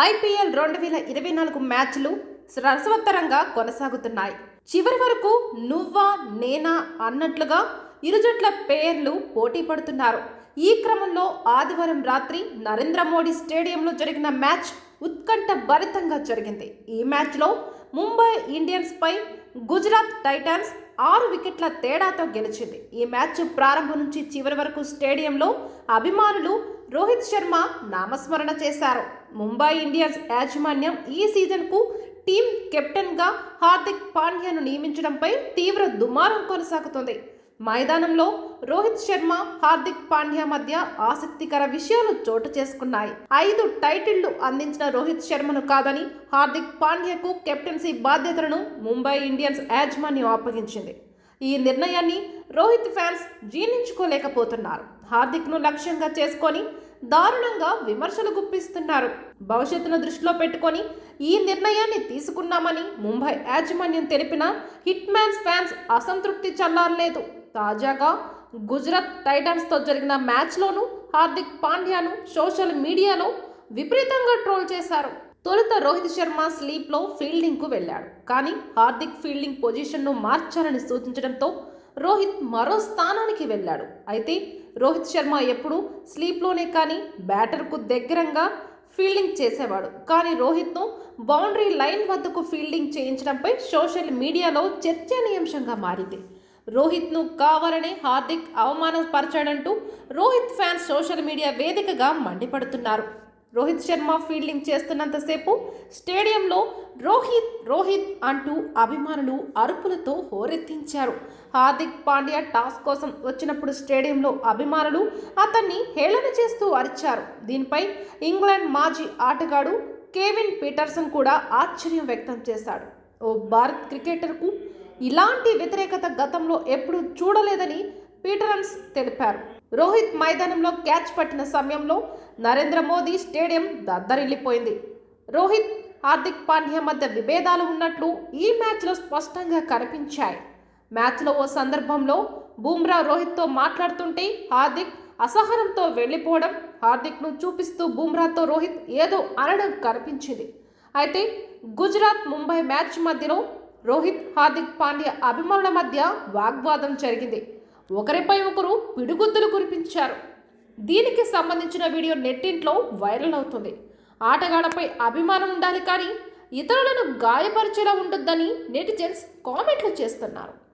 IPL 2024 మ్యాచ్లు రసవత్తరంగా కొనసాగుతున్నాయి. చివరి వరకు నువ్వా నేనా అన్నట్లుగా ఇరు జట్ల పేర్లు పోటీ పడుతున్నారు. ఈ క్రమంలో ఆదివారం రాత్రి నరేంద్ర మోడీ స్టేడియంలో జరిగిన మ్యాచ్ ఉత్కంఠ భరితంగా జరిగింది. ఈ మ్యాచ్లో ముంబై ఇండియన్స్ పై గుజరాత్ టైటాన్స్ 6 వికెట్ల తేడాతో గెలిచింది. ఈ మ్యాచ్ ప్రారంభం నుంచి చివరి వరకు స్టేడియంలో అభిమానులు రోహిత్ శర్మ నామస్మరణ చేశారు. ముంబై ఇండియన్స్ యాజమాన్యం ఈ సీజన్కు టీం కెప్టెన్గా హార్దిక్ పాండ్యాను నియమించడంపై తీవ్ర దుమారం కొనసాగుతుంది. మైదానంలో రోహిత్ శర్మ, హార్దిక్ పాండ్యా మధ్య ఆసక్తికర విషయాలు చోటు చేసుకున్నాయి. 5 టైటిళ్లు అందించిన రోహిత్ శర్మను కాదని హార్దిక్ పాండ్యాకు కెప్టెన్సీ బాధ్యతలను ముంబై ఇండియన్స్ యాజమాన్యం అప్పగించింది. ఈ నిర్ణయాన్ని రోహిత్ ఫ్యాన్స్ జీర్ణించుకోలేకపోతున్నారు. హార్దిక్ను లక్ష్యంగా చేసుకొని దారుణంగా విమర్శలు గుప్పిస్తున్నారు. భవిష్యత్తును దృష్టిలో పెట్టుకొని ఈ నిర్ణయాన్ని తీసుకున్నామని ముంబై యాజమాన్యం తెలిపినా హిట్ మ్యాన్స్ ఫ్యాన్స్ అసంతృప్తి చల్లారలేదు. తాజాగా గుజరాత్ టైటాన్స్తో జరిగిన మ్యాచ్లోనూ హార్దిక్ పాండ్యాను సోషల్ మీడియాలో విపరీతంగా ట్రోల్ చేశారు. తొలుత రోహిత్ శర్మ స్లీప్లో ఫీల్డింగ్కు వెళ్ళాడు. కానీ హార్దిక్ ఫీల్డింగ్ పొజిషన్ను మార్చాలని సూచించడంతో రోహిత్ మరో స్థానానికి వెళ్ళాడు. అయితే రోహిత్ శర్మ ఎప్పుడూ స్లీప్లోనే కానీ బ్యాటర్కు దగ్గరగా ఫీల్డింగ్ చేసేవాడు. కానీ రోహిత్ను బౌండరీ లైన్ వద్దకు ఫీల్డింగ్ చేయించడంపై సోషల్ మీడియాలో చర్చనీయాంశంగా మారింది. రోహిత్ను కావాలనే హార్దిక్ అవమానపరిచాడంటూ రోహిత్ ఫ్యాన్స్ సోషల్ మీడియా వేదికగా మండిపడుతున్నారు. రోహిత్ శర్మ ఫీల్డింగ్ చేస్తున్నంతసేపు స్టేడియంలో రోహిత్ రోహిత్ అంటూ అభిమానులు అరుపులతో హోరెత్తించారు. హార్దిక్ పాండ్యా టాస్ కోసం వచ్చినప్పుడు స్టేడియంలో అభిమానులు అతన్ని హేళన చేస్తూ అరిచారు. దీనిపై ఇంగ్లాండ్ మాజీ ఆటగాడు కెవిన్ పీటర్సన్ కూడా ఆశ్చర్యం వ్యక్తం చేశాడు. ఓ భారత్ క్రికెటర్కు ఇలాంటి వ్యతిరేకత గతంలో ఎప్పుడూ చూడలేదని పీటర్సన్ తెలిపారు. రోహిత్ మైదానంలో క్యాచ్ పట్టిన సమయంలో నరేంద్ర మోదీ స్టేడియం దద్దరిల్లిపోయింది. రోహిత్, హార్దిక్ పాండ్యా మధ్య విభేదాలు ఉన్నట్లు ఈ మ్యాచ్లో స్పష్టంగా కనిపించాయి. మ్యాచ్లో ఓ సందర్భంలో బుమ్రా రోహిత్తో మాట్లాడుతుంటే హార్దిక్ అసహనంతో వెళ్లిపోవడం, హార్దిక్ను చూపిస్తూ బుమ్రాతో రోహిత్ ఏదో అనడం కనిపించింది. అయితే గుజరాత్ ముంబై మ్యాచ్ మధ్యలో రోహిత్, హార్దిక్ పాండ్యా అభిమానుల మధ్య వాగ్వాదం జరిగింది. ఒకరిపై ఒకరు పిడిగుద్దులు కురిపించారు. దీనికి సంబంధించిన వీడియో నెట్టింట్లో వైరల్ అవుతుంది. ఆటగాళ్లపై అభిమానం ఉండాలి కానీ ఇతరులను గాయపరిచేలా ఉండొద్దని నెటిజన్స్ కామెంట్లు చేస్తున్నారు.